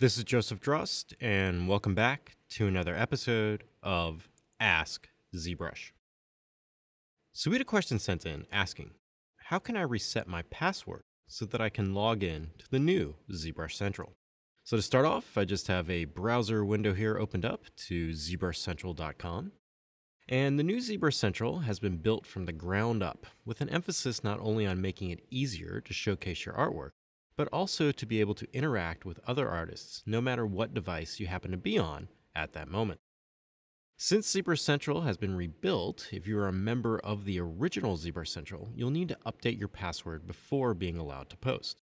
This is Joseph Drust, and welcome back to another episode of Ask ZBrush. So we had a question sent in asking, how can I reset my password so that I can log in to the new ZBrushCentral? So to start off, I just have a browser window here opened up to ZBrushCentral.com. And the new ZBrushCentral has been built from the ground up with an emphasis not only on making it easier to showcase your artwork, but also to be able to interact with other artists no matter what device you happen to be on at that moment. Since ZBrushCentral has been rebuilt, if you are a member of the original ZBrushCentral, you'll need to update your password before being allowed to post.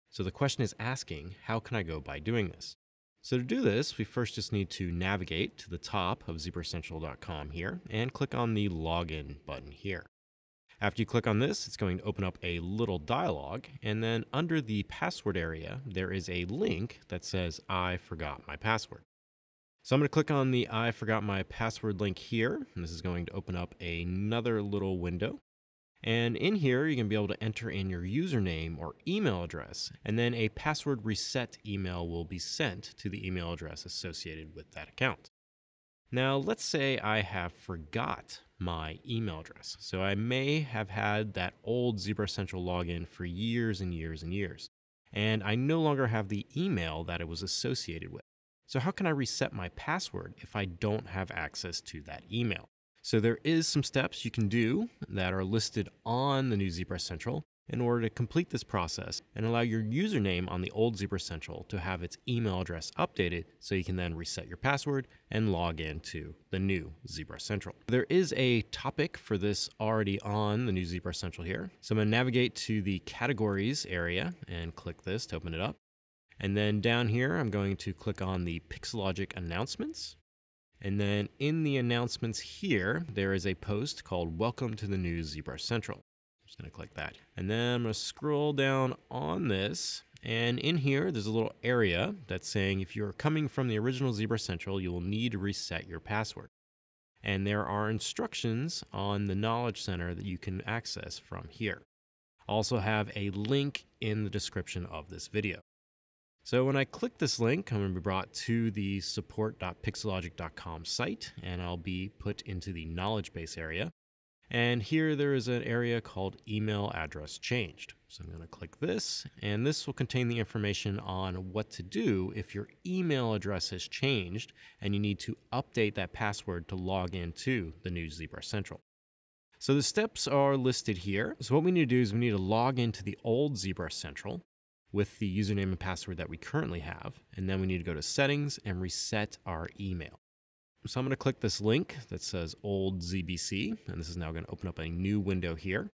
So the question is asking, how can I go by doing this? So to do this, we first just need to navigate to the top of ZBrushCentral.com here and click on the Login button here. After you click on this, it's going to open up a little dialog, and then under the password area, there is a link that says, I forgot my password. So I'm going to click on the I forgot my password link here, and this is going to open up another little window. And in here, you're going to be able to enter in your username or email address, and then a password reset email will be sent to the email address associated with that account. Now, let's say I have forgot my email address. So I may have had that old ZBrushCentral login for years and years and years, and I no longer have the email that it was associated with. So how can I reset my password if I don't have access to that email? So there is some steps you can do that are listed on the new ZBrushCentral in order to complete this process and allow your username on the old ZBrushCentral to have its email address updated so you can then reset your password and log into the new ZBrushCentral. There is a topic for this already on the new ZBrushCentral here. So I'm going to navigate to the categories area and click this to open it up. And then down here, I'm going to click on the Pixologic announcements. And then in the announcements here, there is a post called Welcome to the new ZBrushCentral. I'm just going to click that. And then I'm going to scroll down on this. And in here, there's a little area that's saying if you're coming from the original ZBrushCentral, you will need to reset your password. And there are instructions on the Knowledge Center that you can access from here. I also have a link in the description of this video. So when I click this link, I'm going to be brought to the support.pixologic.com site, and I'll be put into the knowledge base area. And here there is an area called email address changed. So I'm going to click this, and this will contain the information on what to do if your email address has changed and you need to update that password to log into the new ZBrushCentral. So the steps are listed here. So what we need to do is we need to log into the old ZBrushCentral with the username and password that we currently have, and then we need to go to settings and reset our email. So I'm going to click this link that says old ZBC, and this is now going to open up a new window here.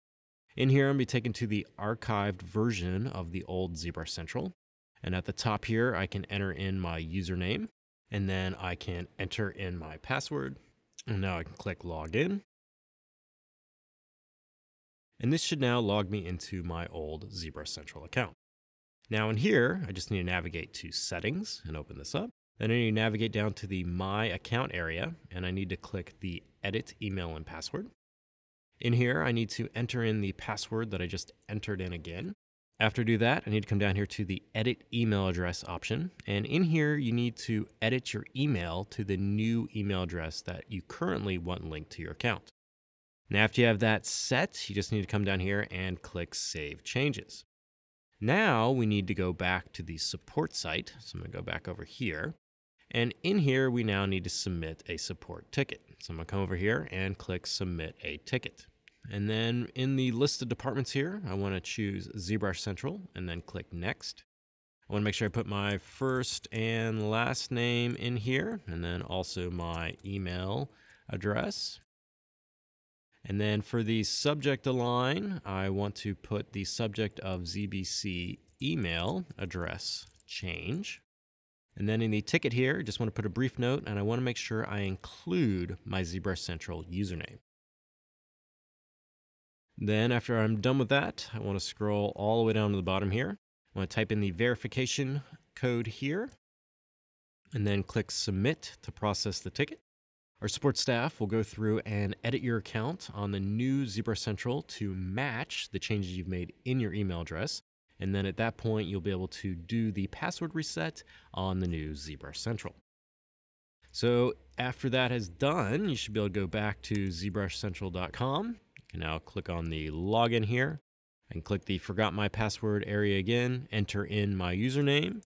In here, I'm going to be taken to the archived version of the old ZBrushCentral, and at the top here, I can enter in my username, and then I can enter in my password, and now I can click login. And this should now log me into my old ZBrushCentral account. Now in here, I just need to navigate to settings and open this up. Then I need to navigate down to the My Account area, and I need to click the Edit Email and Password. In here, I need to enter in the password that I just entered in again. After I do that, I need to come down here to the Edit Email Address option. And in here, you need to edit your email to the new email address that you currently want linked to your account. Now after you have that set, you just need to come down here and click Save Changes. Now we need to go back to the support site. So I'm going to go back over here. And in here, we now need to submit a support ticket. So I'm going to come over here and click Submit a Ticket. And then in the list of departments here, I want to choose ZBrushCentral and then click Next. I want to make sure I put my first and last name in here, and then also my email address. And then for the subject align, I want to put the subject of ZBC email address change. And then in the ticket here, I just want to put a brief note, and I want to make sure I include my ZBrushCentral username. Then after I'm done with that, I want to scroll all the way down to the bottom here. I want to type in the verification code here, and then click Submit to process the ticket. Our support staff will go through and edit your account on the new ZBrushCentral to match the changes you've made in your email address. And then at that point, you'll be able to do the password reset on the new ZBrush Central. So after that is done, you should be able to go back to ZBrushCentral.com. You can now click on the login here and click the forgot my password area again, enter in my username.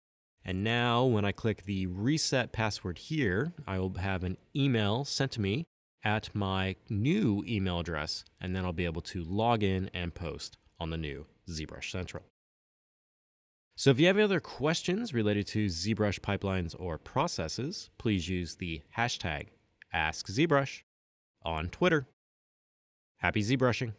And now when I click the reset password here, I will have an email sent to me at my new email address, and then I'll be able to log in and post on the new ZBrush Central. So if you have any other questions related to ZBrush pipelines or processes, please use the hashtag AskZBrush on Twitter. Happy ZBrushing!